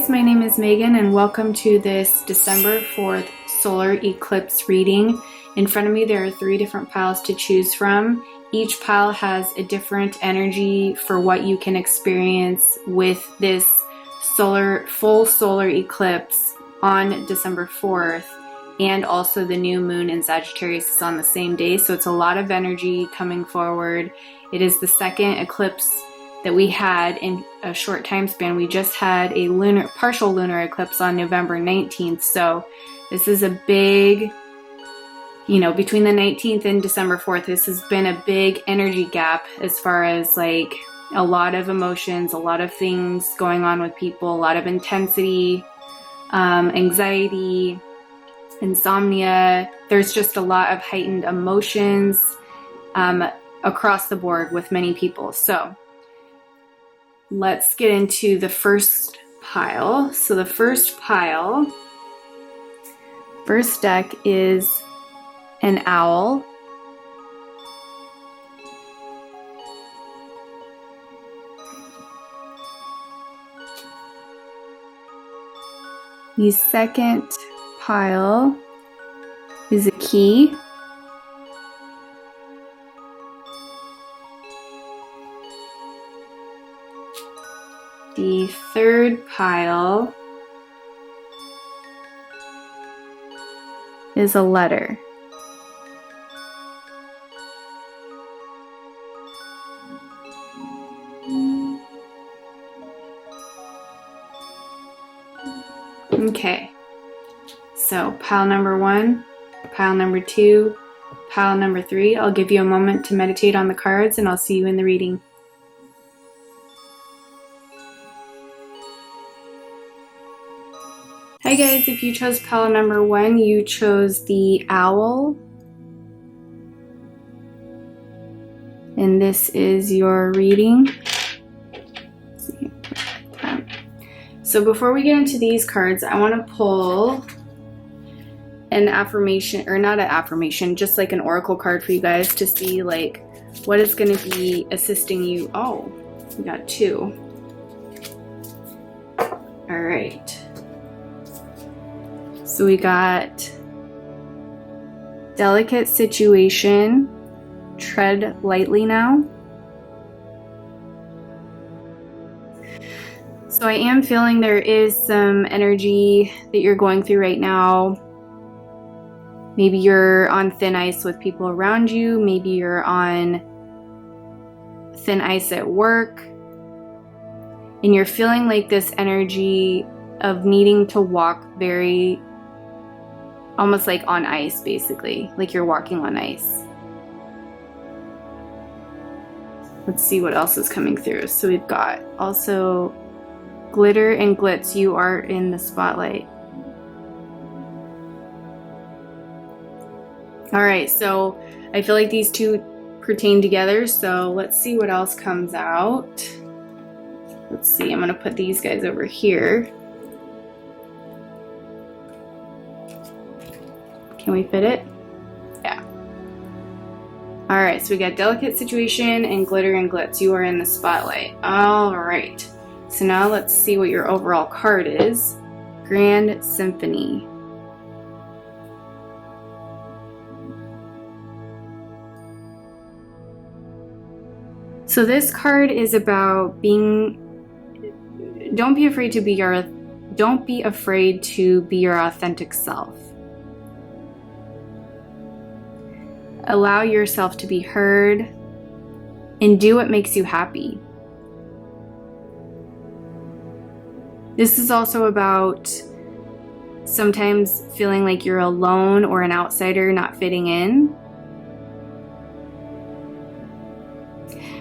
guys, my name is Megan and welcome to this December 4th solar eclipse reading. In front of me there are 3 different piles to choose from. Each pile has a different energy for what you can experience with this full solar eclipse on December 4th, and also the new moon in Sagittarius is on the same day, so it's a lot of energy coming forward. It is the second eclipse that we had in a short time span. We just had a partial lunar eclipse on November 19th, so this is a big, between the 19th and December 4th, this has been a big energy gap as far as like a lot of emotions, a lot of things going on with people, a lot of intensity, anxiety, insomnia. There's just a lot of heightened emotions across the board with many people. So let's get into the first pile. So the first deck is an owl. The second pile is a key. The third pile is a letter. Okay, so pile number 1, pile number 2, pile number 3. I'll give you a moment to meditate on the cards and I'll see you in the reading. Hi guys, if you chose pile number 1, you chose the owl. And this is your reading. So before we get into these cards, I want to pull an affirmation, or not an affirmation, just like an oracle card for you guys to see like what is going to be assisting you. Oh, we got 2. All right. So we got delicate situation, tread lightly now. So I am feeling there is some energy that you're going through right now. Maybe you're on thin ice with people around you. Maybe you're on thin ice at work. And you're feeling like this energy of needing to walk very, almost like on ice, basically. Like you're walking on ice. Let's see what else is coming through. So we've got also glitter and glitz, you are in the spotlight. All right, so I feel like these 2 pertain together, so let's see what else comes out. Let's see, I'm gonna put these guys over here. Can we fit it? Yeah. All right, so we got delicate situation and glitter and glitz, you are in the spotlight. All right. So now let's see what your overall card is. Grand Symphony. So this card is about don't be afraid to be your authentic self. Allow yourself to be heard and do what makes you happy. This is also about sometimes feeling like you're alone or an outsider, not fitting in.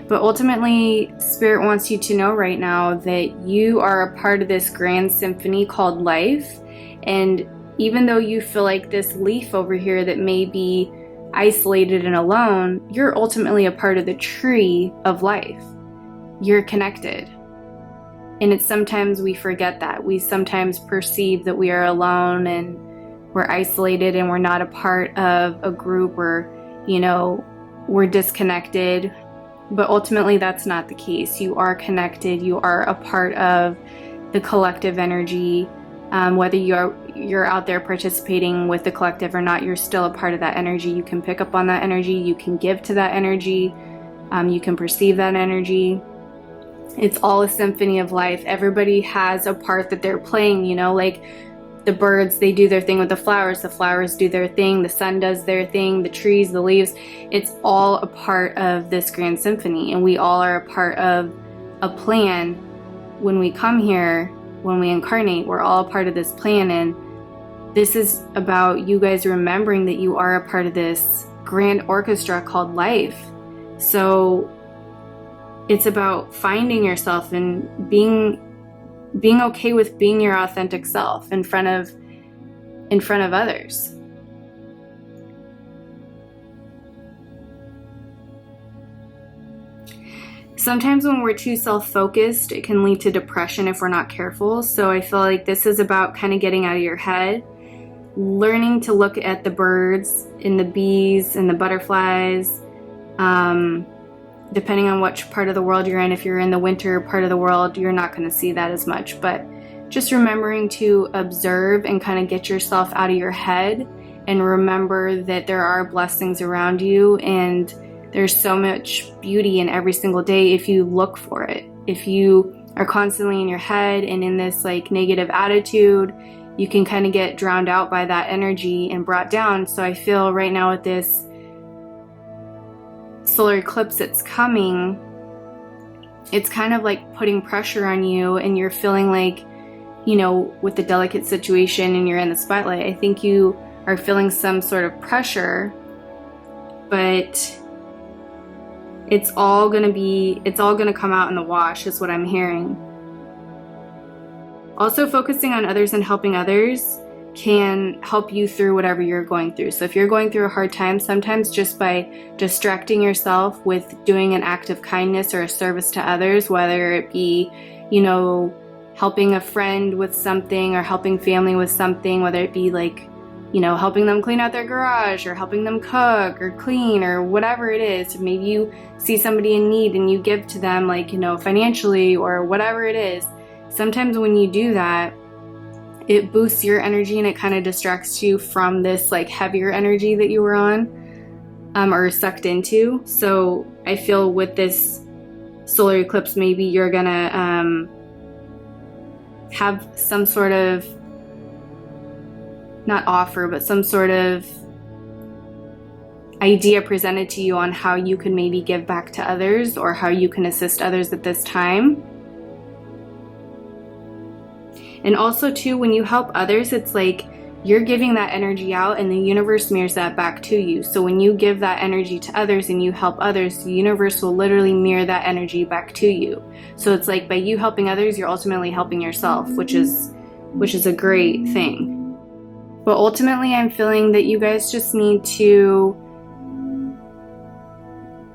But ultimately, Spirit wants you to know right now that you are a part of this grand symphony called life. And even though you feel like this leaf over here that may be isolated and alone, you're ultimately a part of the tree of life. You're connected. And it's sometimes we forget that. We sometimes perceive that we are alone and we're isolated and we're not a part of a group, or, we're disconnected. But ultimately that's not the case. You are connected. You are a part of the collective energy. Whether you're out there participating with the collective or not, you're still a part of that energy. You can pick up on that energy, you can give to that energy, you can perceive that energy. It's all a symphony of life. Everybody has a part that they're playing, you know, like the birds, they do their thing with the flowers do their thing, the sun does their thing, the trees, the leaves. It's all a part of this grand symphony, and we all are a part of a plan. When we come here, when we incarnate, we're all a part of this plan, and this is about you guys remembering that you are a part of this grand orchestra called life. So it's about finding yourself and being okay with being your authentic self in front of others. Sometimes when we're too self-focused, it can lead to depression if we're not careful. So I feel like this is about kind of getting out of your head, learning to look at the birds and the bees and the butterflies, depending on which part of the world you're in. If you're in the winter part of the world, you're not going to see that as much, but just remembering to observe and kind of get yourself out of your head and remember that there are blessings around you, and there's so much beauty in every single day if you look for it. If you are constantly in your head and in this like negative attitude, you can kind of get drowned out by that energy and brought down. So I feel right now with this solar eclipse that's coming, it's kind of like putting pressure on you, and you're feeling like, you know, with the delicate situation and you're in the spotlight, I think you are feeling some sort of pressure, but it's all gonna come out in the wash is what I'm hearing. Also, focusing on others and helping others can help you through whatever you're going through. So if you're going through a hard time, sometimes just by distracting yourself with doing an act of kindness or a service to others, whether it be, you know, helping a friend with something or helping family with something, whether it be like, you know, helping them clean out their garage or helping them cook or clean or whatever it is. Maybe you see somebody in need and you give to them, like, you know, financially or whatever it is. Sometimes when you do that, it boosts your energy and it kind of distracts you from this like heavier energy that you were on or sucked into. So I feel with this solar eclipse, maybe you're gonna have some sort of, not offer, but some sort of idea presented to you on how you can maybe give back to others or how you can assist others at this time. And also too, when you help others, it's like you're giving that energy out and the universe mirrors that back to you. So when you give that energy to others and you help others, the universe will literally mirror that energy back to you. So it's like by you helping others, you're ultimately helping yourself, which is a great thing. But ultimately, I'm feeling that you guys just need to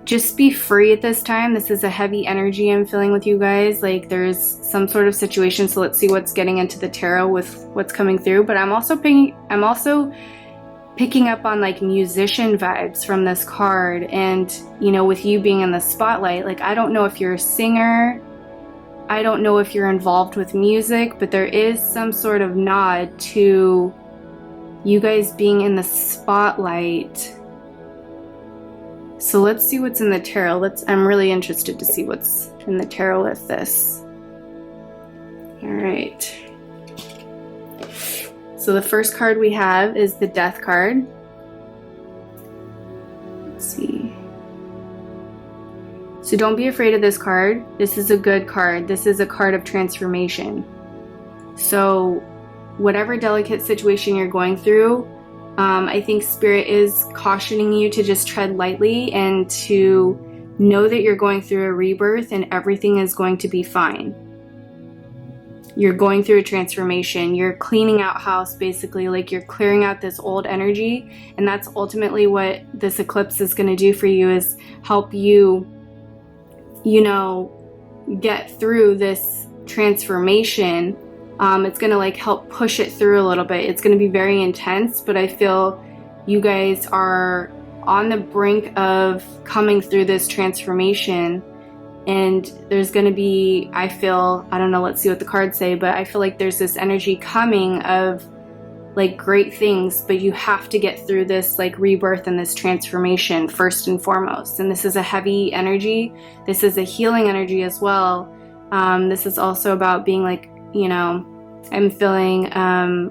just be free at this time. This is a heavy energy I'm feeling with you guys. Like there's some sort of situation. So let's see what's getting into the tarot with what's coming through. But I'm also picking up on like musician vibes from this card. And, you know, with you being in the spotlight, like I don't know if you're a singer, I don't know if you're involved with music, but there is some sort of nod to you guys being in the spotlight. So let's see what's in the tarot. I'm really interested to see what's in the tarot with this. All right. So the first card we have is the Death card. Let's see. So don't be afraid of this card. This is a good card. This is a card of transformation. So whatever delicate situation you're going through, I think Spirit is cautioning you to just tread lightly and to know that you're going through a rebirth and everything is going to be fine. You're going through a transformation. You're cleaning out house, basically, like you're clearing out this old energy, and that's ultimately what this eclipse is going to do for you, is help you, you know, get through this transformation. It's going to like help push it through a little bit. It's going to be very intense, but I feel you guys are on the brink of coming through this transformation, And there's going to be, I feel, I don't know, let's see what the cards say, but I feel like there's this energy coming of like great things, but you have to get through this like rebirth and this transformation first and foremost. And this is a heavy energy. This is a healing energy as well. This is also about being like, you know, I'm feeling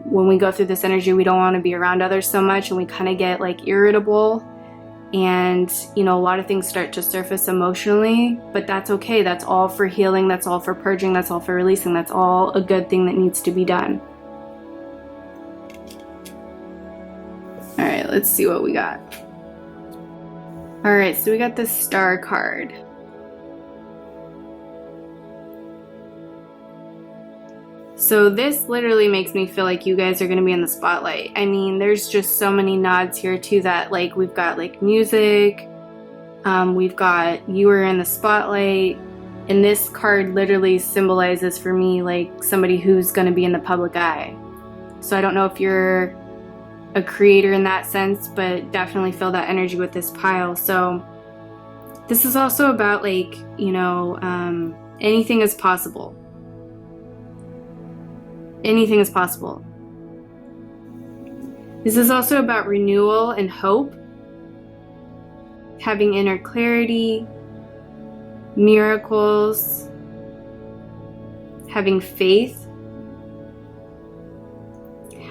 when we go through this energy, we don't want to be around others so much, and we kind of get like irritable, and you know, a lot of things start to surface emotionally, but that's okay. That's all for healing. That's all for purging. That's all for releasing. That's all a good thing that needs to be done. All right, let's see what we got. All right, so we got the Star card. So this literally makes me feel like you guys are going to be in the spotlight. I mean, there's just so many nods here to that. Like, we've got like music, we've got you are in the spotlight, and this card literally symbolizes for me like somebody who's going to be in the public eye. So I don't know if you're a creator in that sense, but definitely feel that energy with this pile. So this is also about like, you know, anything is possible. Anything is possible. This is also about renewal and hope, having inner clarity, miracles, having faith.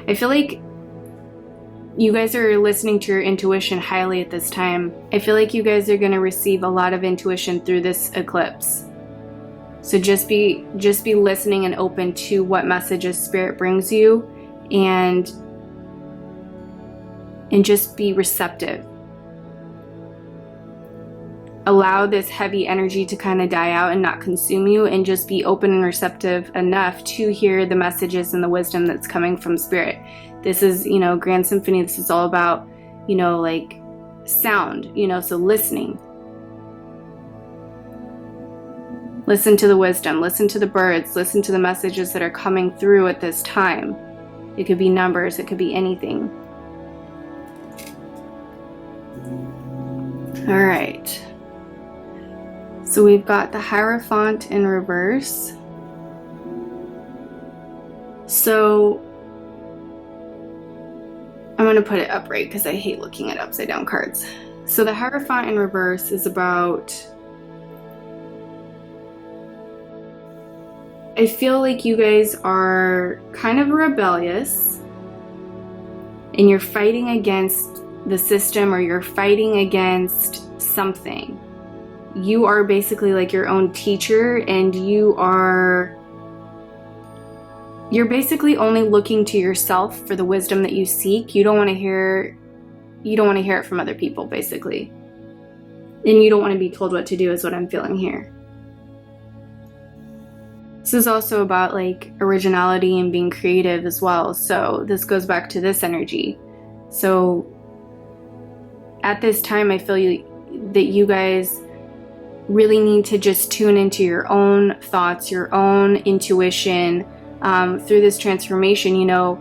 I feel like you guys are listening to your intuition highly at this time. I feel like you guys are going to receive a lot of intuition through this eclipse. So just be listening and open to what messages Spirit brings you, and just be receptive. Allow this heavy energy to kind of die out and not consume you, and just be open and receptive enough to hear the messages and the wisdom that's coming from Spirit. This is, you know, Grand Symphony. This is all about, you know, like sound, you know, so listening. Listen to the wisdom, listen to the birds, listen to the messages that are coming through at this time. It could be numbers, it could be anything. All right. So we've got the Hierophant in reverse. So I'm going to put it upright because I hate looking at upside down cards. So the Hierophant in reverse is about, I feel like you guys are kind of rebellious and you're fighting against the system, or you're fighting against something. You are basically like your own teacher, and you're basically only looking to yourself for the wisdom that you seek. You don't want to hear it from other people, basically. And you don't want to be told what to do, is what I'm feeling here. This is also about like originality and being creative as well. So this goes back to this energy. So at this time, I feel that you guys really need to just tune into your own thoughts, your own intuition through this transformation. You know,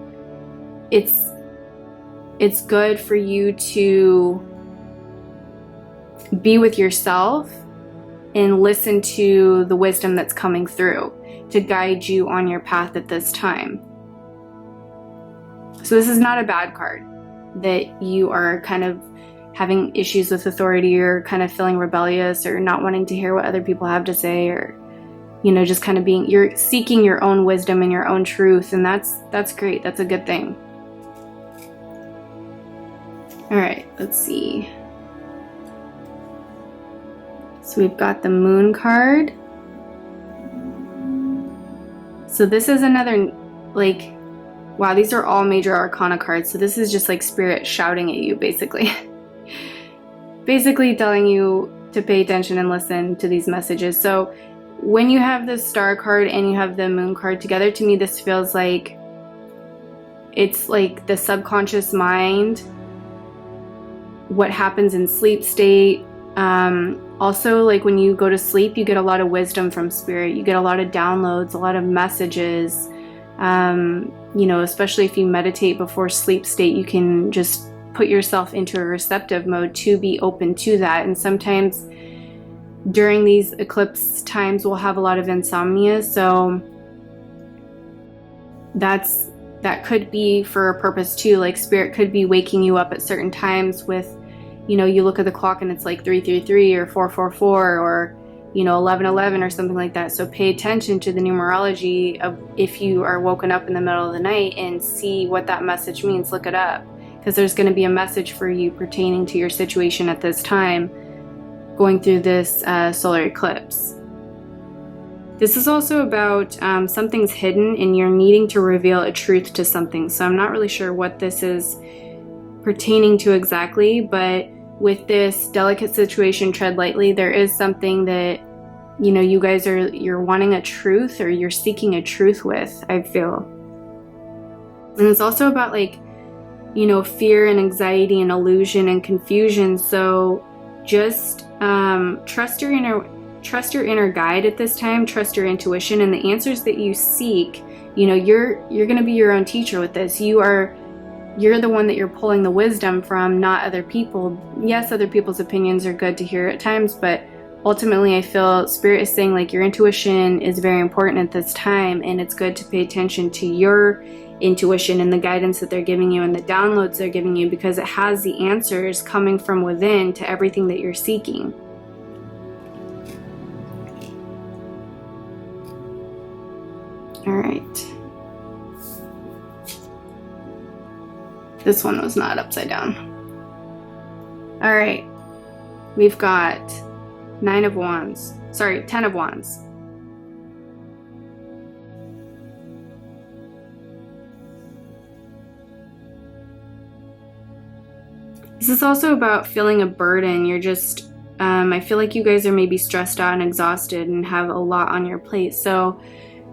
it's good for you to be with yourself and listen to the wisdom that's coming through to guide you on your path at this time. So this is not a bad card that you are kind of having issues with authority, or kind of feeling rebellious, or not wanting to hear what other people have to say, or, you know, just kind of you're seeking your own wisdom and your own truth, and that's great. That's a good thing. All right, let's see. So we've got the Moon card. So this is another, like, wow, these are all major arcana cards. So this is just like Spirit shouting at you, basically. Basically telling you to pay attention and listen to these messages. So when you have the Star card and you have the Moon card together, to me this feels like it's like the subconscious mind, what happens in sleep state. Also, like when you go to sleep, you get a lot of wisdom from Spirit. You get a lot of downloads, a lot of messages. You know, especially if you meditate before sleep state, you can just put yourself into a receptive mode to be open to that. And sometimes during these eclipse times we'll have a lot of insomnia, so that could be for a purpose too. Like spirit could be waking you up at certain times with, you know, you look at the clock and it's like 333 or 444 or, you know, 1111 or something like that. So pay attention to the numerology of if you are woken up in the middle of the night and see what that message means. Look it up, because there's going to be a message for you pertaining to your situation at this time going through this solar eclipse. This is also about something's hidden and you're needing to reveal a truth to something. So I'm not really sure what this is pertaining to exactly, but with this delicate situation, tread lightly. There is something that, you know, you guys you're wanting a truth, or you're seeking a truth with, I feel. And it's also about, like, you know, fear and anxiety and illusion and confusion. So just trust your inner guide at this time. Trust your intuition and the answers that you seek. You know, you're going to be your own teacher with this. You're the one that you're pulling the wisdom from, not other people. Yes, other people's opinions are good to hear at times, but ultimately I feel Spirit is saying, like, your intuition is very important at this time, and it's good to pay attention to your intuition and the guidance that they're giving you and the downloads they're giving you, because it has the answers coming from within to everything that you're seeking. All right. This one was not upside down. All right. We've got 10 of Wands. This is also about feeling a burden. You're just, I feel like you guys are maybe stressed out and exhausted and have a lot on your plate. So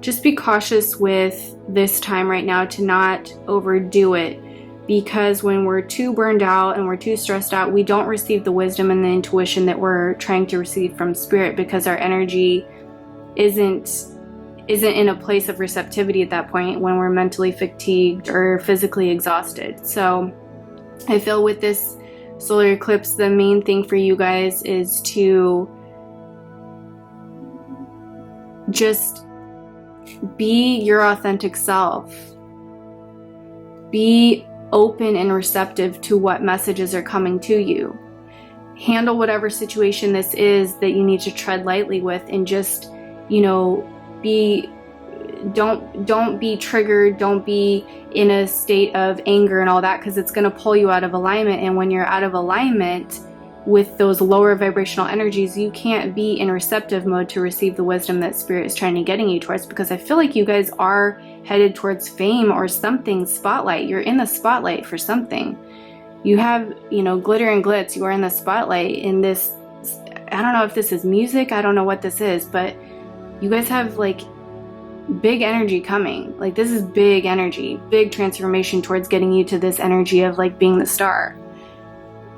just be cautious with this time right now to not overdo it, because when we're too burned out and we're too stressed out, we don't receive the wisdom and the intuition that we're trying to receive from Spirit, because our energy isn't in a place of receptivity at that point when we're mentally fatigued or physically exhausted. So I feel with this solar eclipse, the main thing for you guys is to just be your authentic self. Be open and receptive to what messages are coming to you. Handle whatever situation this is that you need to tread lightly with, and just, you know, don't be triggered, don't be in a state of anger and all that, because it's going to pull you out of alignment. And when you're out of alignment with those lower vibrational energies, you can't be in receptive mode to receive the wisdom that Spirit is trying to getting you towards, because I feel like you guys are headed towards fame or something, spotlight. You're in the spotlight for something. You have, you know, glitter and glitz. You are in the spotlight in this, I don't know if this is music, I don't know what this is, but you guys have like big energy coming. Like, this is big energy, big transformation towards getting you to this energy of like being the star.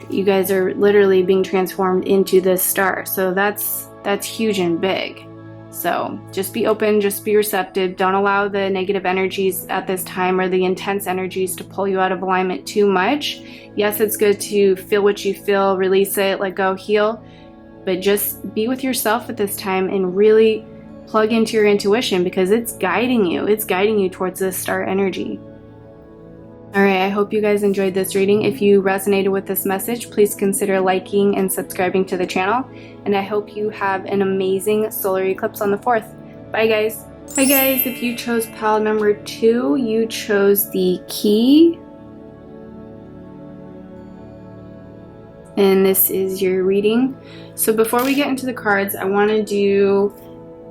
You guys are literally being transformed into this star. So that's huge and big. So just be open, just be receptive. Don't allow the negative energies at this time, or the intense energies, to pull you out of alignment too much. Yes, it's good to feel what you feel, release it, let go, heal, but just be with yourself at this time and really plug into your intuition, because it's guiding you. It's guiding you towards this star energy. All right, I hope you guys enjoyed this reading. If you resonated with this message, please consider liking and subscribing to the channel. And I hope you have an amazing solar eclipse on the 4th. Bye, guys. Hi, guys. If you chose pile number 2, you chose the key. And this is your reading. So before we get into the cards, I want to do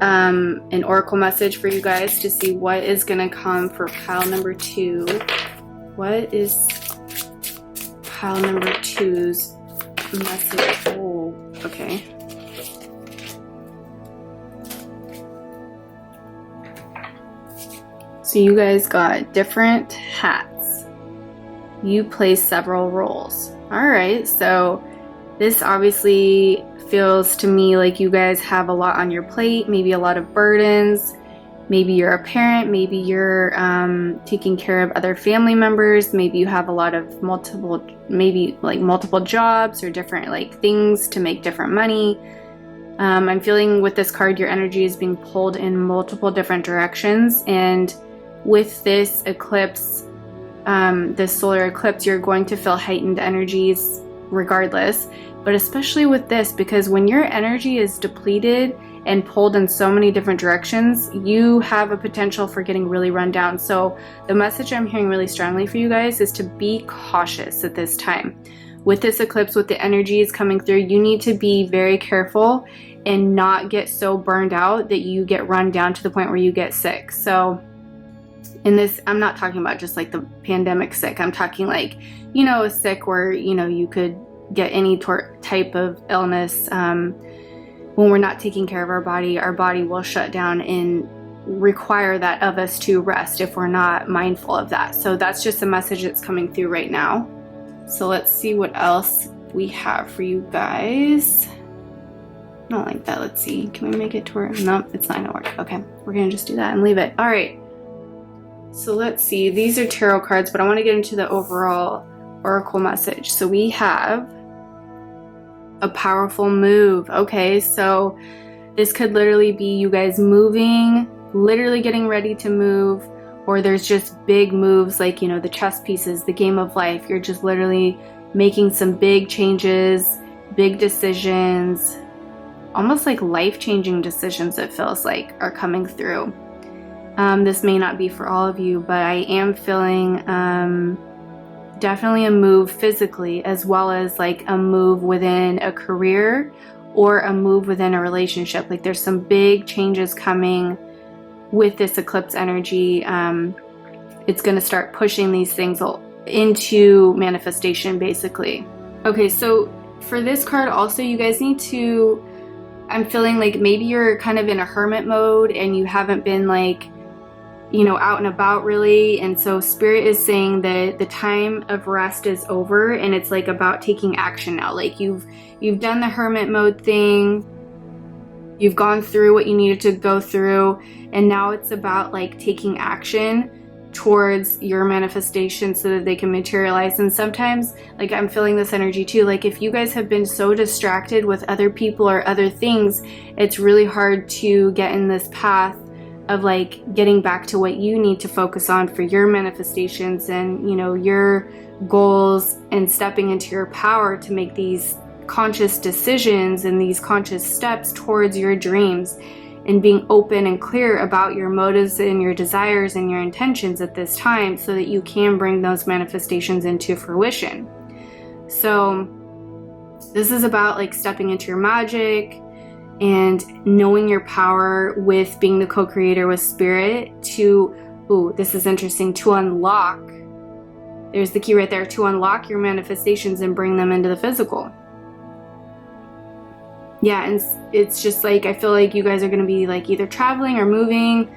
an oracle message for you guys to see what is going to come for pile number 2. What is pile number 2's message? Oh, okay. So you guys got different hats. You play several roles. All right, so this obviously feels to me like you guys have a lot on your plate, maybe a lot of burdens. Maybe you're a parent, maybe you're taking care of other family members, maybe you have a lot of multiple jobs or different like things to make different money. I'm feeling with this card, your energy is being pulled in multiple different directions. And with this eclipse, this solar eclipse, you're going to feel heightened energies regardless. But especially with this, because when your energy is depleted and pulled in so many different directions, you have a potential for getting really run down. So the message I'm hearing really strongly for you guys is to be cautious at this time. With this eclipse, with the energies coming through, you need to be very careful and not get so burned out that you get run down to the point where you get sick. So in this, I'm not talking about just like the pandemic sick. I'm talking like, you know, a sick where, you know, you could get any type of illness. When we're not taking care of our body will shut down and require that of us to rest if we're not mindful of that. So that's just a message that's coming through right now. So let's see what else we have for you guys. I don't like that. Let's see. Can we make it to where? Nope, it's not gonna work. Okay, we're gonna just do that and leave it. All right. So let's see. These are tarot cards, but I want to get into the overall oracle message. So we have a powerful move. Okay, so this could literally be you guys moving, literally getting ready to move, or there's just big moves like, you know, the chess pieces, the game of life. You're just literally making some big changes, big decisions, almost like life-changing decisions, it feels like, are coming through. This may not be for all of you, but I am feeling definitely a move physically, as well as like a move within a career or a move within a relationship. Like there's some big changes coming with this eclipse energy. It's going to start pushing these things into manifestation, basically. Okay, so for this card also, you guys need to, I'm feeling like maybe you're kind of in a hermit mode and you haven't been like, you know, out and about really. And so Spirit is saying that the time of rest is over and it's like about taking action now. Like you've done the hermit mode thing. You've gone through what you needed to go through. And now it's about like taking action towards your manifestation so that they can materialize. And sometimes, like I'm feeling this energy too, like if you guys have been so distracted with other people or other things, it's really hard to get in this path of like getting back to what you need to focus on for your manifestations and, you know, your goals, and stepping into your power to make these conscious decisions and these conscious steps towards your dreams, and being open and clear about your motives and your desires and your intentions at this time so that you can bring those manifestations into fruition. So this is about like stepping into your magic and knowing your power with being the co-creator with Spirit to, ooh, this is interesting, to unlock, there's the key right there, to unlock your manifestations and bring them into the physical. Yeah, and it's just like, I feel like you guys are going to be like either traveling or moving,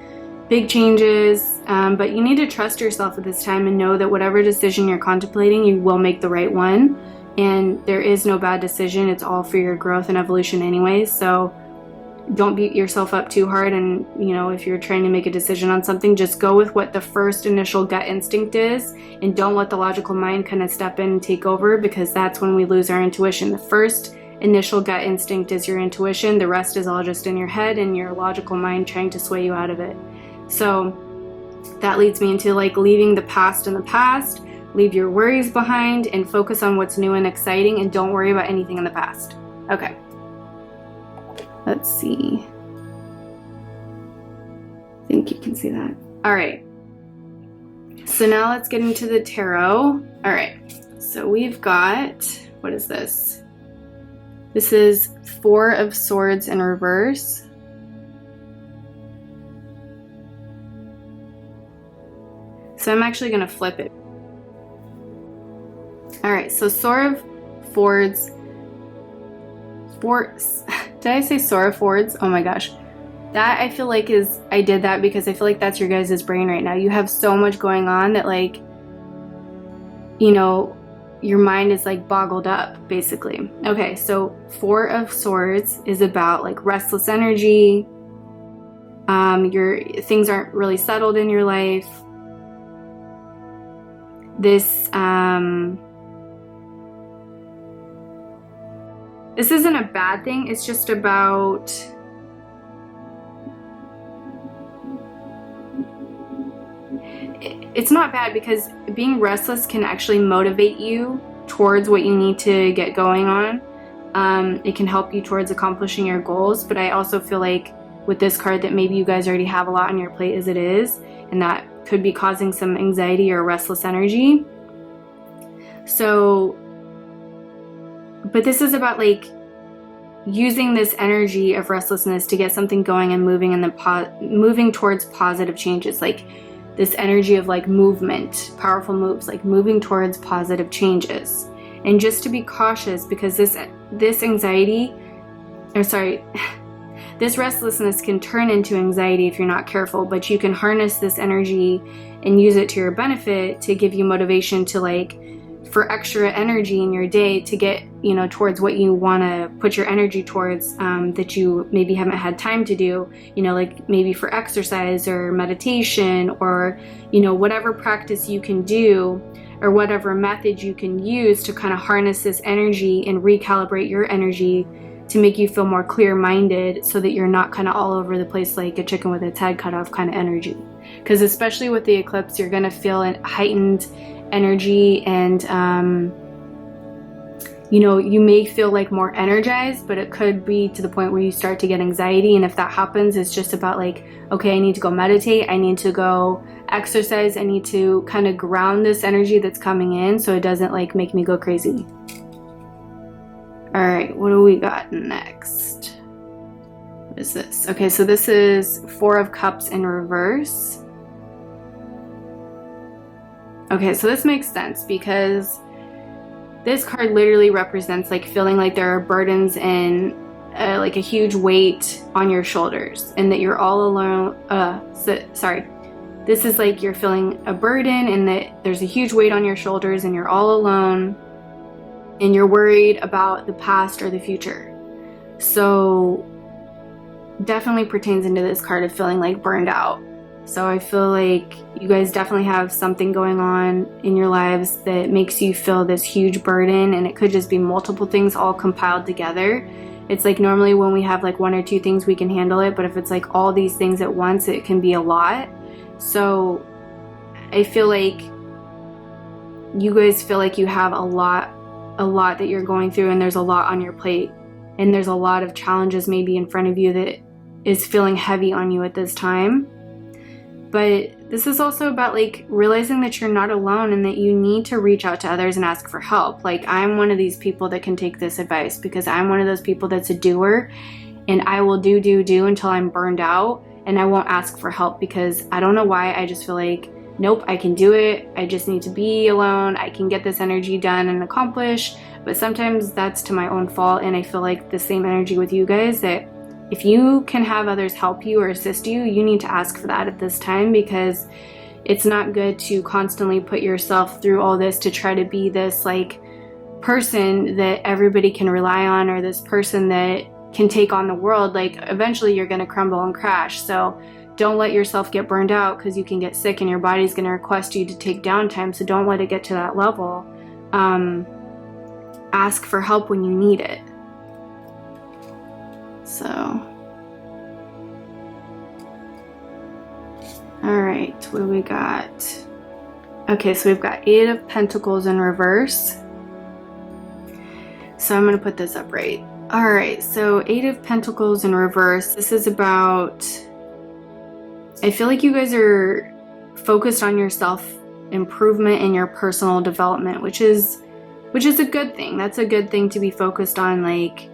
big changes, but you need to trust yourself at this time and know that whatever decision you're contemplating, you will make the right one. And there is no bad decision. It's all for your growth and evolution anyway. So don't beat yourself up too hard. And, you know, if you're trying to make a decision on something, just go with what the first initial gut instinct is, and don't let the logical mind kind of step in and take over, because that's when we lose our intuition. The first initial gut instinct is your intuition. The rest is all just in your head and your logical mind trying to sway you out of it. So that leads me into like leaving the past in the past. Leave your worries behind and focus on what's new and exciting, and don't worry about anything in the past. Okay. Let's see. I think you can see that. All right. So now let's get into the tarot. All right. So we've got, what is this? This is Four of Swords in reverse. So I'm actually going to flip it. All right, so Sword of Swords. Did I say Sword of Swords? Oh my gosh. That I feel like is, I did that because I feel like that's your guys' brain right now. You have so much going on that, like, you know, your mind is like boggled up, basically. Okay, so Four of Swords is about like restless energy. Your things aren't really settled in your life. This this isn't a bad thing. It's just about it's not bad, because being restless can actually motivate you towards what you need to get going on. It can help you towards accomplishing your goals, but I also feel like with this card that maybe you guys already have a lot on your plate as it is, and that could be causing some anxiety or restless energy. So, but this is about like using this energy of restlessness to get something going and moving in the moving towards positive changes, like this energy of like movement, powerful moves, like moving towards positive changes. And just to be cautious, because this anxiety, or sorry, this restlessness can turn into anxiety if you're not careful, but you can harness this energy and use it to your benefit to give you motivation to like, for extra energy in your day to get, you know, towards what you want to put your energy towards, that you maybe haven't had time to do, you know, like maybe for exercise or meditation, or, you know, whatever practice you can do or whatever method you can use to kind of harness this energy and recalibrate your energy to make you feel more clear-minded, so that you're not kind of all over the place like a chicken with its head cut off kind of energy. Because especially with the eclipse, you're going to feel a heightened energy, and you know, you may feel like more energized, but it could be to the point where you start to get anxiety. And if that happens, it's just about like, okay, I need to go meditate, I need to go exercise, I need to kind of ground this energy that's coming in so it doesn't like make me go crazy. All right, what do we got next? What is this? Okay, so this is Four of Cups in reverse. Okay, so this makes sense, because this card literally represents like feeling like there are burdens and like a huge weight on your shoulders, and that you're all alone. This is like you're feeling a burden and that there's a huge weight on your shoulders and you're all alone and you're worried about the past or the future. So definitely pertains into this card of feeling like burned out. So I feel like you guys definitely have something going on in your lives that makes you feel this huge burden, and it could just be multiple things all compiled together. It's like normally when we have like one or two things we can handle it, but if it's like all these things at once, it can be a lot. So I feel like you guys feel like you have a lot that you're going through, and there's a lot on your plate, and there's a lot of challenges maybe in front of you that is feeling heavy on you at this time. But this is also about like realizing that you're not alone and that you need to reach out to others and ask for help. Like, I'm one of these people that can take this advice, because I'm one of those people that's a doer, and I will do until I'm burned out, and I won't ask for help because I don't know why. I just feel like, nope, I can do it. I just need to be alone. I can get this energy done and accomplish. But sometimes that's to my own fault, and I feel like the same energy with you guys, that if you can have others help you or assist you, you need to ask for that at this time, because it's not good to constantly put yourself through all this to try to be this like person that everybody can rely on, or this person that can take on the world. Like, eventually you're going to crumble and crash. So don't let yourself get burned out, because you can get sick and your body's going to request you to take downtime. So don't let it get to that level. Ask for help when you need it. So, all right, what do we got? Okay, so we've got Eight of Pentacles in reverse. So I'm going to put this up right. All right, so Eight of Pentacles in reverse. This is about, I feel like you guys are focused on your self-improvement and your personal development, which is a good thing. That's a good thing to be focused on, like,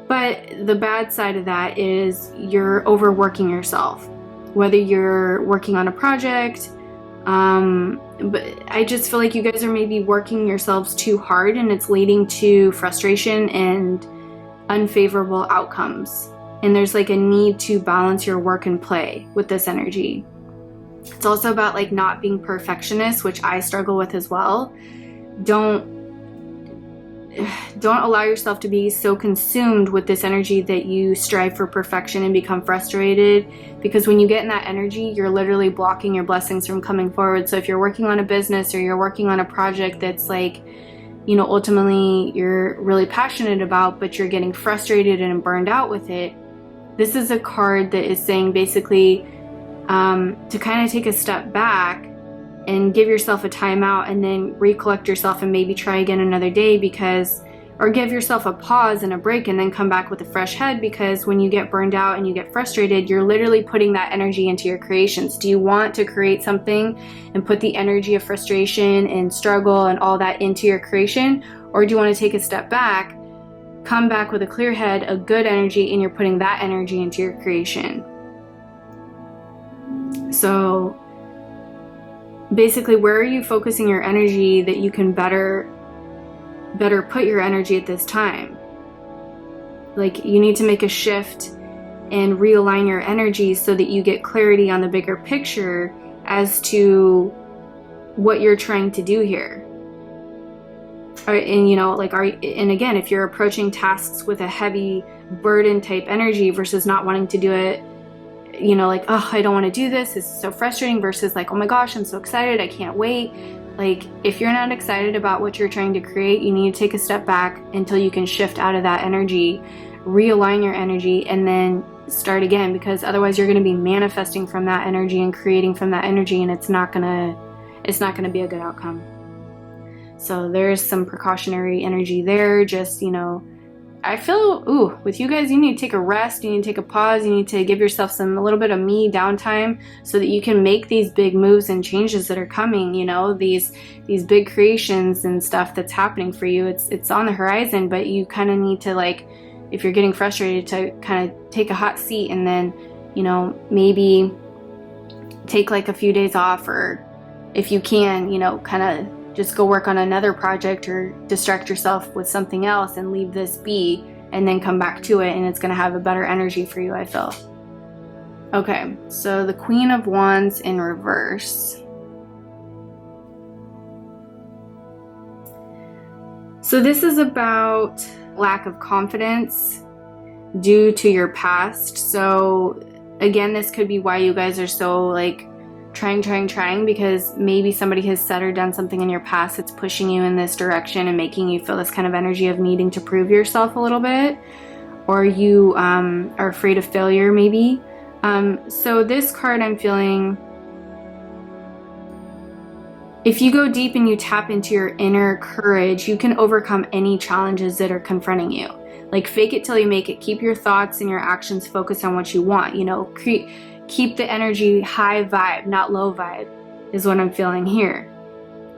but the bad side of that is you're overworking yourself, whether you're working on a project, but I just feel like you guys are maybe working yourselves too hard, and it's leading to frustration and unfavorable outcomes. And there's like a need to balance your work and play with this energy. It's also about like not being perfectionist, which I struggle with as well. Don't allow yourself to be so consumed with this energy that you strive for perfection and become frustrated, because when you get in that energy, you're literally blocking your blessings from coming forward. So if you're working on a business or you're working on a project that's like you know, ultimately you're really passionate about, but you're getting frustrated and burned out with it, this is a card that is saying basically to kind of take a step back and give yourself a timeout and then recollect yourself and maybe try again another day, because, or give yourself a pause and a break and then come back with a fresh head, because when you get burned out and you get frustrated, you're literally putting that energy into your creations. Do you want to create something and put the energy of frustration and struggle and all that into your creation? Or do you want to take a step back, come back with a clear head, a good energy, and you're putting that energy into your creation? So basically, where are you focusing your energy that you can better put your energy at this time? Like, you need to make a shift and realign your energy so that you get clarity on the bigger picture as to what you're trying to do here. And you know, like, and again, if you're approaching tasks with a heavy burden type energy versus not wanting to do it, you know, like, oh, I don't want to do this, is so frustrating, versus like, oh my gosh, I'm so excited, I can't wait. Like, if you're not excited about what you're trying to create, you need to take a step back until you can shift out of that energy, realign your energy, and then start again, because otherwise you're going to be manifesting from that energy and creating from that energy, and it's not gonna be a good outcome. So there's some precautionary energy there. Just, you know, I feel, with you guys, you need to take a rest, you need to take a pause, you need to give yourself a little bit of me downtime so that you can make these big moves and changes that are coming, you know, these big creations and stuff that's happening for you. It's on the horizon, but you kind of need to, like, if you're getting frustrated, to kind of take a hot seat and then, you know, maybe take like a few days off, or if you can, you know, kind of just go work on another project or distract yourself with something else and leave this be, and then come back to it, and it's going to have a better energy for you, I feel. Okay, so the Queen of Wands in reverse. So this is about lack of confidence due to your past. So again, this could be why you guys are so like trying, because maybe somebody has said or done something in your past that's pushing you in this direction and making you feel this kind of energy of needing to prove yourself a little bit, or you are afraid of failure maybe. So this card, I'm feeling, if you go deep and you tap into your inner courage, you can overcome any challenges that are confronting you. Like, fake it till you make it. Keep your thoughts and your actions focused on what you want, you know, keep the energy high vibe, not low vibe, is what I'm feeling here.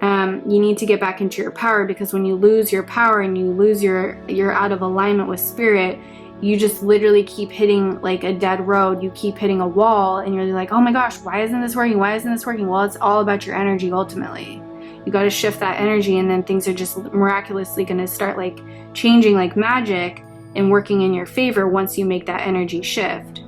You need to get back into your power, because when you lose your power and you lose you're out of alignment with spirit, you just literally keep hitting like a dead road. You keep hitting a wall, and you're like, oh my gosh, why isn't this working? Why isn't this working? Well, it's all about your energy ultimately. You got to shift that energy, and then things are just miraculously going to start like changing like magic and working in your favor once you make that energy shift.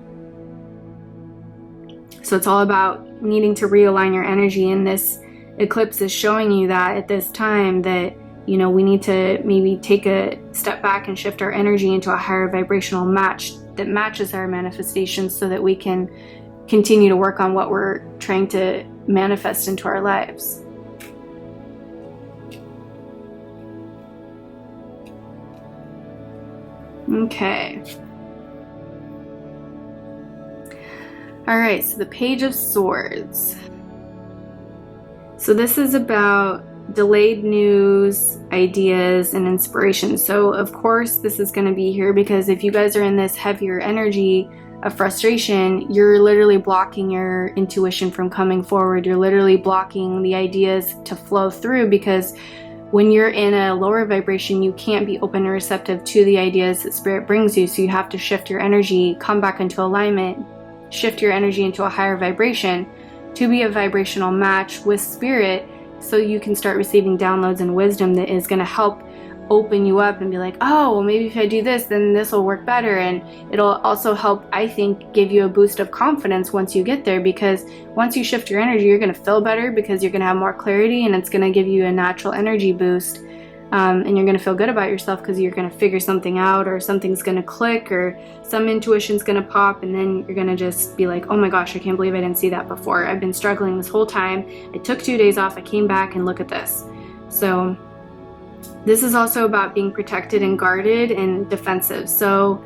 So it's all about needing to realign your energy, and this eclipse is showing you that at this time that, you know, we need to maybe take a step back and shift our energy into a higher vibrational match that matches our manifestations, so that we can continue to work on what we're trying to manifest into our lives. Okay. All right, so the Page of Swords. So this is about delayed news, ideas, and inspiration. So of course this is going to be here because if you guys are in this heavier energy of frustration, you're literally blocking your intuition from coming forward. You're literally blocking the ideas to flow through, because when you're in a lower vibration, you can't be open and receptive to the ideas that Spirit brings you. So you have to shift your energy, come back into alignment, shift your energy into a higher vibration to be a vibrational match with Spirit, so you can start receiving downloads and wisdom that is going to help open you up and be like, oh, well, maybe if I do this, then this will work better. And it'll also help, I think, give you a boost of confidence once you get there, because once you shift your energy, you're going to feel better because you're going to have more clarity, and it's going to give you a natural energy boost. And you're going to feel good about yourself because you're going to figure something out, or something's going to click, or some intuition's going to pop, and then you're going to just be like, oh my gosh, I can't believe I didn't see that before. I've been struggling this whole time. I took 2 days off. I came back and look at this. So This is also about being protected and guarded and defensive. So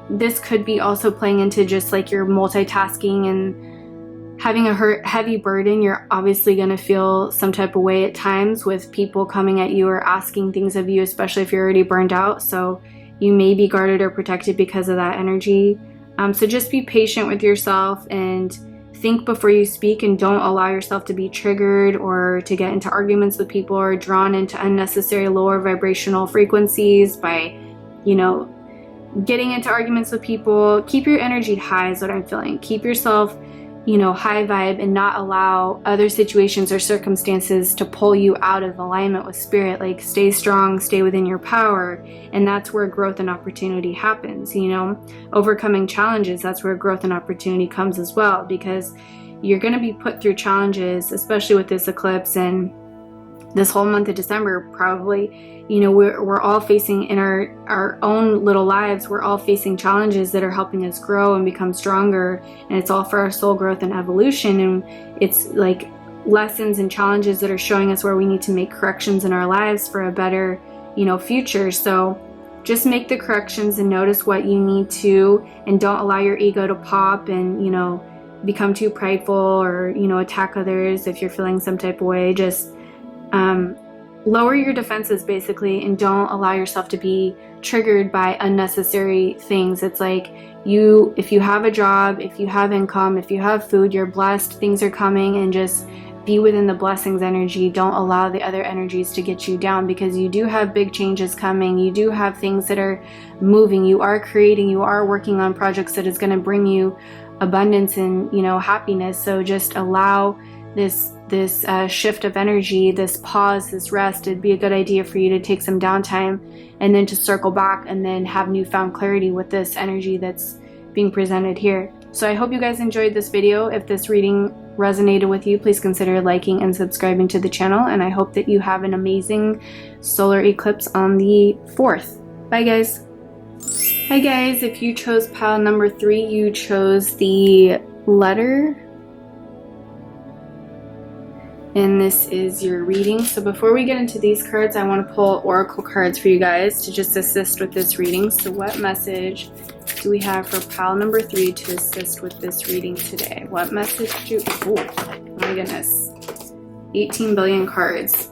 this could be also playing into just like you're multitasking and having a heavy burden. You're obviously going to feel some type of way at times with people coming at you or asking things of you, especially if you're already burned out. So you may be guarded or protected because of that energy. So just be patient with yourself and think before you speak, and don't allow yourself to be triggered or to get into arguments with people or drawn into unnecessary lower vibrational frequencies by, you know, getting into arguments with people. Keep your energy high is what I'm feeling. Keep yourself, you know, high vibe, and not allow other situations or circumstances to pull you out of alignment with spirit. Like, stay strong, stay within your power, and that's where growth and opportunity happens. You know, overcoming challenges, that's where growth and opportunity comes as well, because you're going to be put through challenges, especially with this eclipse and this whole month of December. Probably, you know, we're all facing in our own little lives, we're all facing challenges that are helping us grow and become stronger, and it's all for our soul growth and evolution. And it's like lessons and challenges that are showing us where we need to make corrections in our lives for a better, you know, future. So just make the corrections and notice what you need to, and don't allow your ego to pop and, you know, become too prideful or, you know, attack others if you're feeling some type of way. Just lower your defenses basically, and don't allow yourself to be triggered by unnecessary things. It's like if you have a job, if you have income, if you have food, you're blessed, things are coming, and just be within the blessings energy. Don't allow the other energies to get you down, because you do have big changes coming. You do have things that are moving. You are creating, you are working on projects that is going to bring you abundance and, you know, happiness. So just allow this shift of energy, this pause, this rest. It'd be a good idea for you to take some downtime and then to circle back and then have newfound clarity with this energy that's being presented here. So I hope you guys enjoyed this video. If this reading resonated with you, please consider liking and subscribing to the channel, and I hope that you have an amazing solar eclipse on the 4th. Bye guys. Hi guys, if you chose pile number 3, you chose the letter, and this is your reading. So before we get into these cards, I want to pull oracle cards for you guys to just assist with this reading. So what message do we have for pile number 3 to assist with this reading today? What message oh my goodness, 18 billion cards.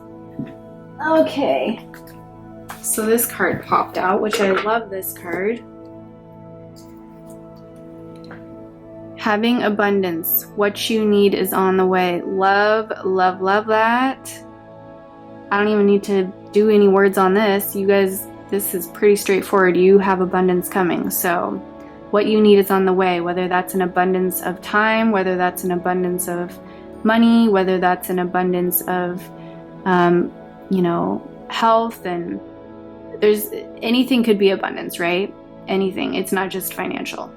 Okay, so this card popped out, which I love this card. Having abundance. What you need is on the way. Love, love, love that. I don't even need to do any words on this. You guys, this is pretty straightforward. You have abundance coming. So what you need is on the way, whether that's an abundance of time, whether that's an abundance of money, whether that's an abundance of, you know, health, and there's anything could be abundance, right? Anything. It's not just financial.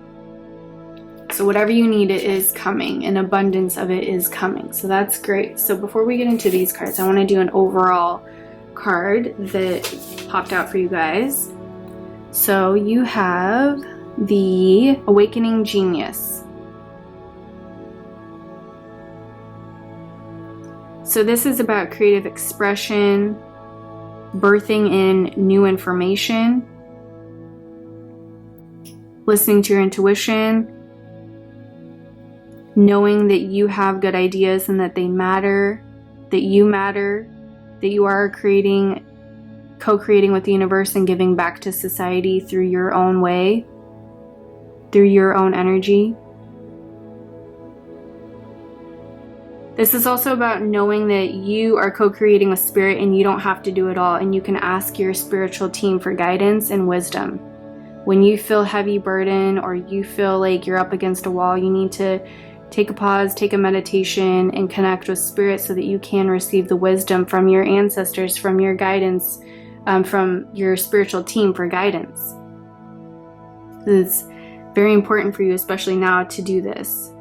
So whatever you need, it is coming. An abundance of it is coming. So that's great. So before we get into these cards, I want to do an overall card that popped out for you guys. So you have the Awakening Genius. So this is about creative expression, birthing in new information, listening to your intuition, knowing that you have good ideas and that they matter, that you are co-creating with the universe and giving back to society through your own way, through your own energy. This is also about knowing that you are co-creating with spirit and you don't have to do it all, and you can ask your spiritual team for guidance and wisdom. When you feel heavy burden or you feel like you're up against a wall, you need to take a pause, take a meditation, and connect with spirit so that you can receive the wisdom from your ancestors, from your guidance, from your spiritual team for guidance. It's very important for you, especially now, to do this,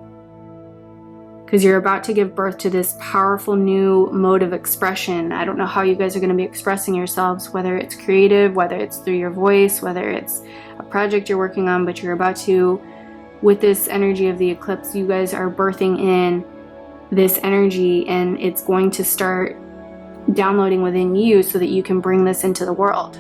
because you're about to give birth to this powerful new mode of expression. I don't know how you guys are going to be expressing yourselves, whether it's creative, whether it's through your voice, whether it's a project you're working on, but you're about to, with this energy of the eclipse, you guys are birthing in this energy, and it's going to start downloading within you so that you can bring this into the world.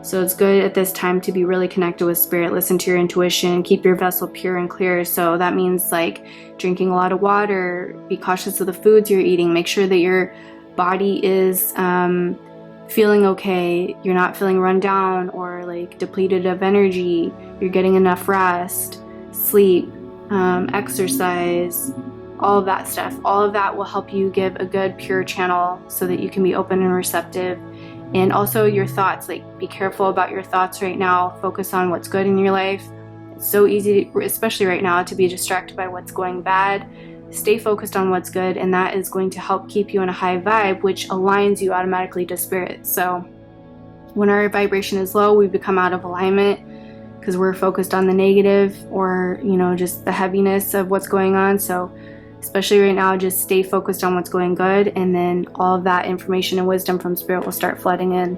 So it's good at this time to be really connected with spirit, listen to your intuition, keep your vessel pure and clear. So that means like drinking a lot of water, be cautious of the foods you're eating, make sure that your body is feeling okay, you're not feeling run down or like depleted of energy, you're getting enough rest, sleep, exercise, all of that stuff. All of that will help you give a good pure channel so that you can be open and receptive. And also your thoughts, like be careful about your thoughts right now. Focus on what's good in your life. It's so easy, especially right now, to be distracted by what's going bad. Stay focused on what's good, and that is going to help keep you in a high vibe, which aligns you automatically to spirit. So when our vibration is low, we become out of alignment because we're focused on the negative or, you know, just the heaviness of what's going on. So especially right now, just stay focused on what's going good, and then all of that information and wisdom from spirit will start flooding in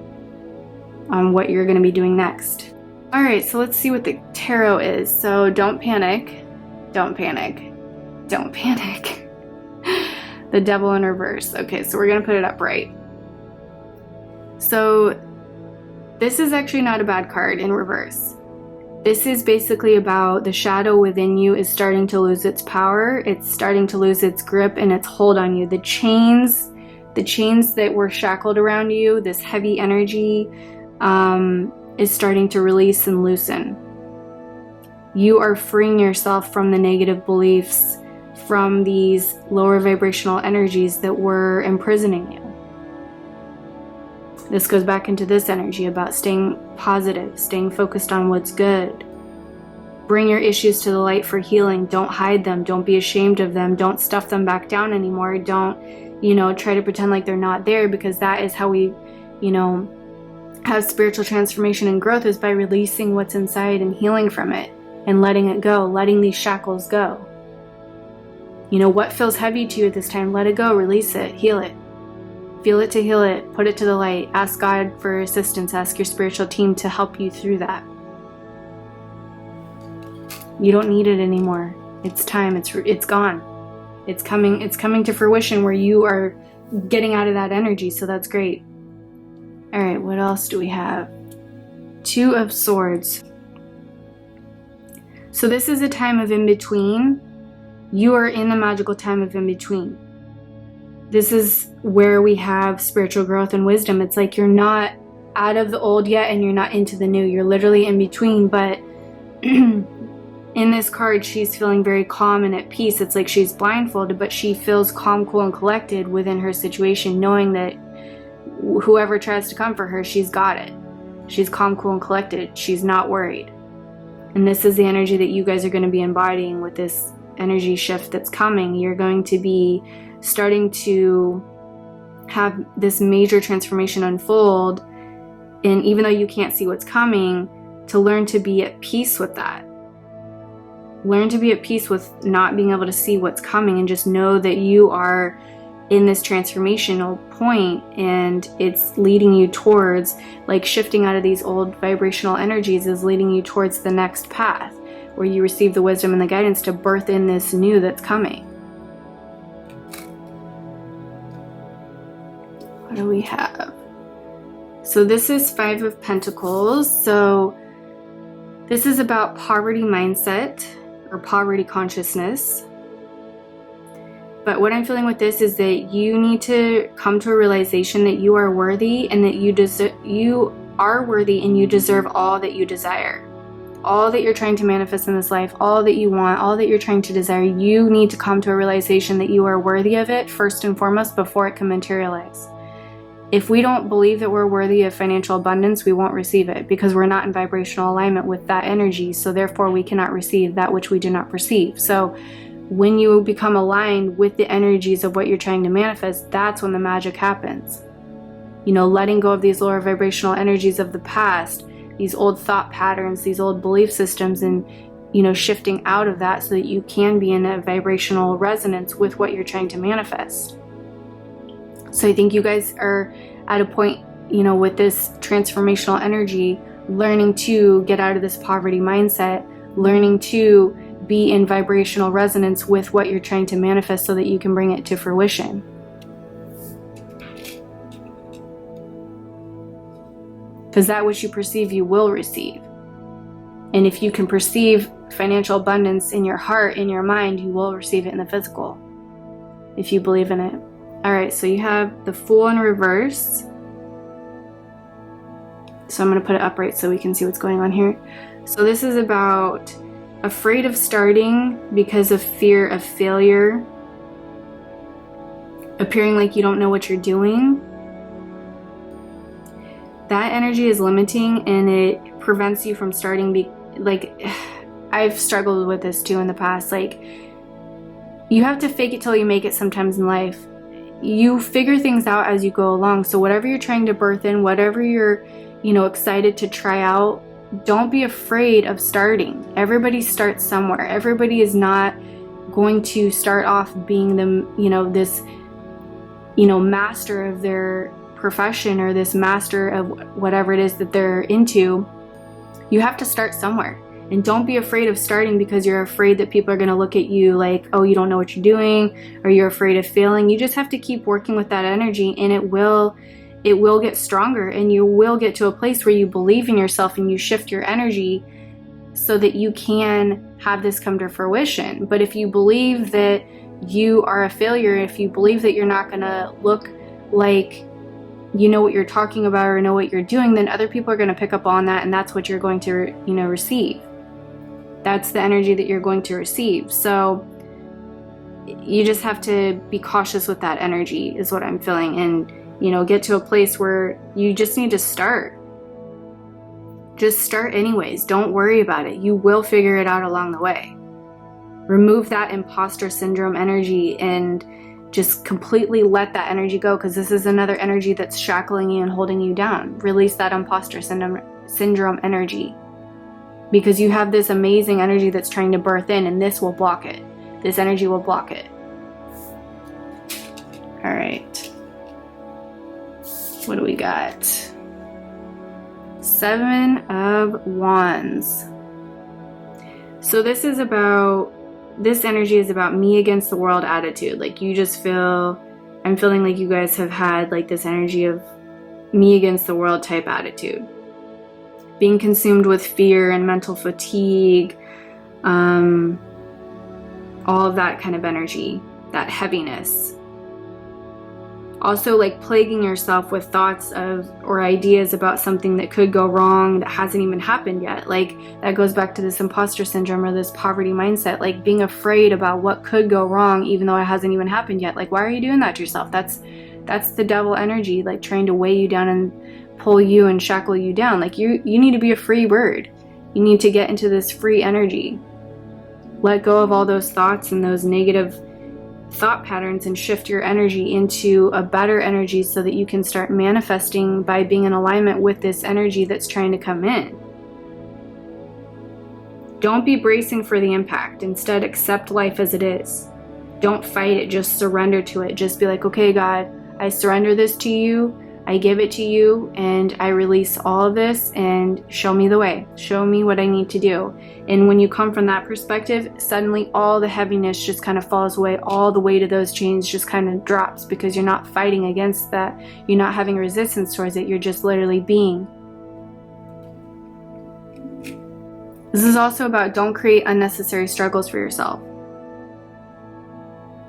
on what you're going to be doing next. All right, so let's see what the tarot is. So don't panic, don't panic, don't panic. The devil in reverse. Okay, so we're going to put it upright. So this is actually not a bad card in reverse. This is basically about the shadow within you is starting to lose its power. It's starting to lose its grip and its hold on you. The chains that were shackled around you, this heavy energy, is starting to release and loosen. You are freeing yourself from the negative beliefs, from these lower vibrational energies that were imprisoning you. This goes back into this energy about staying positive, staying focused on what's good. Bring your issues to the light for healing. Don't hide them. Don't be ashamed of them. Don't stuff them back down anymore. Don't, try to pretend like they're not there, because that is how we, have spiritual transformation and growth, is by releasing what's inside and healing from it and letting it go, letting these shackles go. What feels heavy to you at this time, let it go, release it, heal it. Feel it to heal it, put it to the light, ask God for assistance, ask your spiritual team to help you through that. You don't need it anymore. It's time, it's gone. It's coming to fruition where you are getting out of that energy, so that's great. All right, what else do we have? Two of Swords. So this is a time of in-between. You are in the magical time of in-between. This is where we have spiritual growth and wisdom. It's like you're not out of the old yet and you're not into the new. You're literally in between, but in this card, she's feeling very calm and at peace. It's like she's blindfolded, but she feels calm, cool, and collected within her situation, knowing that whoever tries to come for her, she's got it. She's calm, cool, and collected. She's not worried. And this is the energy that you guys are going to be embodying with this energy shift that's coming. You're going to be starting to have this major transformation unfold, and even though you can't see what's coming, to learn to be at peace with that. Learn to be at peace with not being able to see what's coming, and just know that you are in this transformational point, and it's leading you towards, like, shifting out of these old vibrational energies is leading you towards the next path where you receive the wisdom and the guidance to birth in this new that's coming. What do we have? So this is Five of Pentacles. So this is about poverty mindset or poverty consciousness. But what I'm feeling with this is that you need to come to a realization that you are worthy, and that you are worthy and you deserve all that you desire. All that you're trying to manifest in this life, all that you want, all that you're trying to desire, you need to come to a realization that you are worthy of it first and foremost before it can materialize. If we don't believe that we're worthy of financial abundance, we won't receive it, because we're not in vibrational alignment with that energy. So therefore we cannot receive that which we do not perceive. So when you become aligned with the energies of what you're trying to manifest, that's when the magic happens. Letting go of these lower vibrational energies of the past, these old thought patterns, these old belief systems, and shifting out of that so that you can be in a vibrational resonance with what you're trying to manifest. So I think you guys are at a point, with this transformational energy, learning to get out of this poverty mindset, learning to be in vibrational resonance with what you're trying to manifest so that you can bring it to fruition. because that which you perceive you will receive. And if you can perceive financial abundance in your heart, in your mind, you will receive it in the physical, if you believe in it. All right, so you have the Fool in reverse. So I'm going to put it upright so we can see what's going on here. So this is about afraid of starting because of fear of failure, appearing like you don't know what you're doing. That energy is limiting and it prevents you from starting. Like, I've struggled with this too in the past. Like, you have to fake it till you make it sometimes in life. You figure things out as you go along. So whatever you're trying to birth in, whatever you're, excited to try out, don't be afraid of starting. Everybody starts somewhere. Everybody is not going to start off being this master of their profession or this master of whatever it is that they're into. You have to start somewhere. And don't be afraid of starting because you're afraid that people are going to look at you like, oh, you don't know what you're doing, or you're afraid of failing. You just have to keep working with that energy, and it will get stronger, and you will get to a place where you believe in yourself and you shift your energy so that you can have this come to fruition. But if you believe that you are a failure, if you believe that you're not going to look like you know what you're talking about or know what you're doing, then other people are going to pick up on that, and that's what you're going to receive. That's the energy that you're going to receive. So you just have to be cautious with that energy is what I'm feeling, and get to a place where you just need to start. Just start anyways. Don't worry about it. You will figure it out along the way. Remove that imposter syndrome energy and just completely let that energy go, because this is another energy that's shackling you and holding you down. Release that imposter syndrome energy, because you have this amazing energy that's trying to birth in, and this will block it. This energy will block it. All right. What do we got? 7 of Wands. So this energy is about me against the world attitude. Like, I'm feeling like you guys have had like this energy of me against the world type attitude. Being consumed with fear and mental fatigue, all of that kind of energy, that heaviness. Also, like, plaguing yourself with thoughts of or ideas about something that could go wrong that hasn't even happened yet. Like, that goes back to this imposter syndrome or this poverty mindset, like being afraid about what could go wrong even though it hasn't even happened yet. Like, why are you doing that to yourself? That's the devil energy, like trying to weigh you down and pull you and shackle you down. Like, you need to be a free bird. You need to get into this free energy. Let go of all those thoughts and those negative thought patterns and shift your energy into a better energy so that you can start manifesting by being in alignment with this energy that's trying to come in. Don't be bracing for the impact. Instead, accept life as it is. Don't fight it, just surrender to it. Just be like, okay, God, I surrender this to you. I give it to you, and I release all of this, and show me the way. Show me what I need to do. And when you come from that perspective, suddenly all the heaviness just kind of falls away. All the weight of those chains just kind of drops, because you're not fighting against that. You're not having resistance towards it. You're just literally being. This is also about don't create unnecessary struggles for yourself.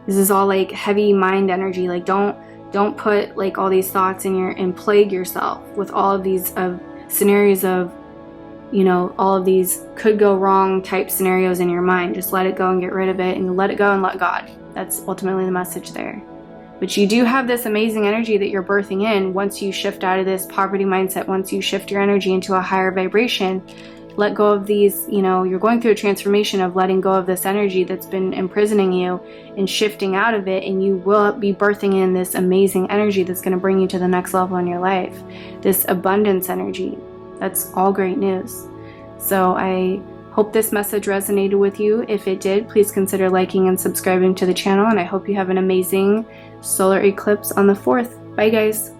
This is all like heavy mind energy. Like, don't put like all these thoughts in and plague yourself with all of these scenarios of, all of these could go wrong type scenarios in your mind. Just let it go and get rid of it, and let it go and let God. That's ultimately the message there. But you do have this amazing energy that you're birthing in once you shift out of this poverty mindset, once you shift your energy into a higher vibration. Let go of these, you're going through a transformation of letting go of this energy that's been imprisoning you and shifting out of it, and you will be birthing in this amazing energy that's going to bring you to the next level in your life. This abundance energy. That's all great news. So I hope this message resonated with you. If it did, please consider liking and subscribing to the channel, and I hope you have an amazing solar eclipse on the 4th. Bye, guys.